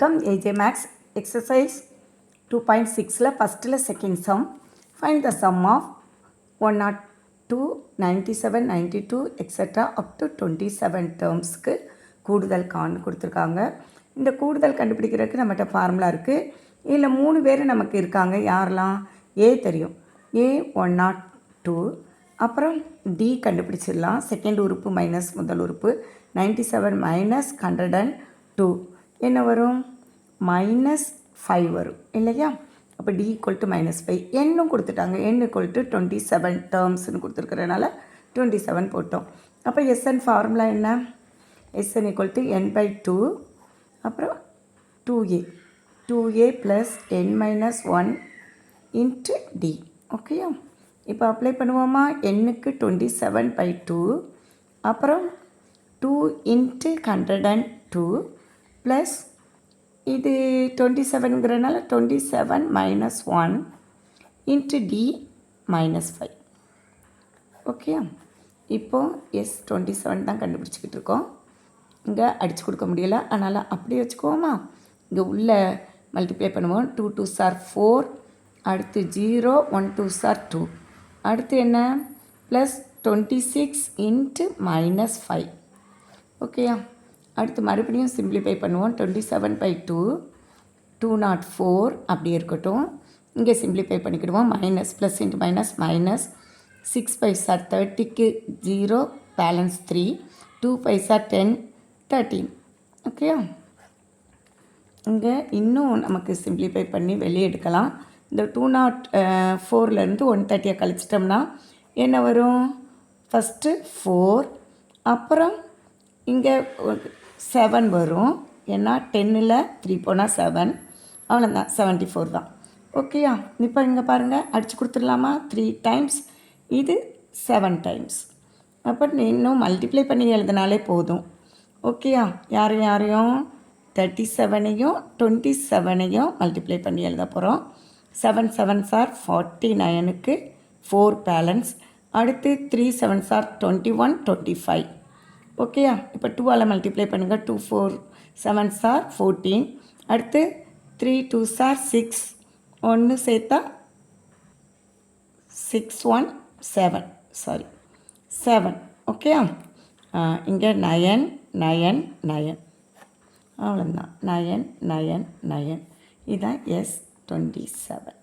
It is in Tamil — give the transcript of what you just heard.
Welcome AJ Max exercise 2.6 first second sum. Find the sum of 102, 97, 92 etc. up to 27 termsக்கு கூடுதல் கொடுத்துருக்காங்க. இந்த கூடுதல் கண்டுபிடிக்கிறதுக்கு நம்மகிட்ட ஃபார்முலா இருக்குது. இதில் 3 பேர் நமக்கு இருக்காங்க. யாரெல்லாம்? ஏ தெரியும், ஏ 102, அப்புறம் டி கண்டுபிடிச்சிடலாம். செகண்ட் உறுப்பு மைனஸ் முதல் உறுப்பு 97 மைனஸ் 102 என்ன வரும்? -5 வரும் இல்லையா? அப்போ டி ஈக்குவல் டு -5. என்னும் கொடுத்துட்டாங்க. n ஈக்குவல் டு 27 டேர்ம்ஸ்னு கொடுத்துருக்கிறதுனால 27 போட்டோம். அப்போ எஸ்என் ஃபார்முலா என்ன? எஸ்என் ஈக்குவல் டு n/2 அப்புறம் 2a plus n-1 into D. ஓகேயா? இப்போ அப்ளை பண்ணுவோமா? n-க்கு 27/2 அப்புறம் 2 இன்ட்டு 102 ப்ளஸ் இது 27ங்கிறனால 27 மைனஸ் 1 இன்ட்டு டி -5. ஓகே, இப்போது எஸ் 27 தான் கண்டுபிடிச்சிக்கிட்டு இருக்கோம். இங்கே அடித்து கொடுக்க முடியலை, அதனால் அப்படியே வச்சுக்குவோமா? இங்கே உள்ள மல்டிப்ளை பண்ணுவோம். 2 2s are 4, அடுத்து 0, 1 2s are 2, அடுத்து என்ன? Plus 26 into -5. ஓகேயா? அடுத்து மறுபடியும் சிம்பிளிஃபை பண்ணுவோம். 27/2 204 அப்படியே இருக்கட்டும். இங்கே சிம்பிளிஃபை பண்ணிக்கிடுவோம். Minus plus into minus minus 6 பைசா 30க்கு 0 பேலன்ஸ் 3, 2 பைசா 10 13. ஓகேயா? இங்கே இன்னும் நமக்கு சிம்பிளிஃபை பண்ணி வெளியே எடுக்கலாம். இந்த 204லேருந்து 130 கழிச்சிட்டோம்னா என்ன வரும்? ஃபஸ்ட்டு 4, அப்புறம் இங்கே 7 வரும். ஏன்னா 10ல் 3 போனால் 7, அவ்வளோதான், 74 தான். ஓகேயா? இப்போ இங்கே பாருங்கள், அடித்து கொடுத்துடலாமா? 3 டைம்ஸ், இது 7 டைம்ஸ். அப்போ இன்னும் மல்டிப்ளை பண்ணி எழுதினாலே போதும். ஓகேயா? யாரையும் 37ஐயும் 27ஐயும் மல்டிப்ளை பண்ணி எழுத போகிறோம். 7 7s are 49க்கு 4 பேலன்ஸ், அடுத்து 3 7s are 21 25. ஓகேயா? இப்போ 2ஆல் மல்டிப்ளை பண்ணுங்கள். 2 4 7s are 14, அடுத்து 3 2s are 6, ஒன்று சேர்த்தா 6 1 7, சாரி 7. ஓகேயா? இங்கே 9 9 9, அவ்வளோதான், 9 9 9. இதுதான் S 27.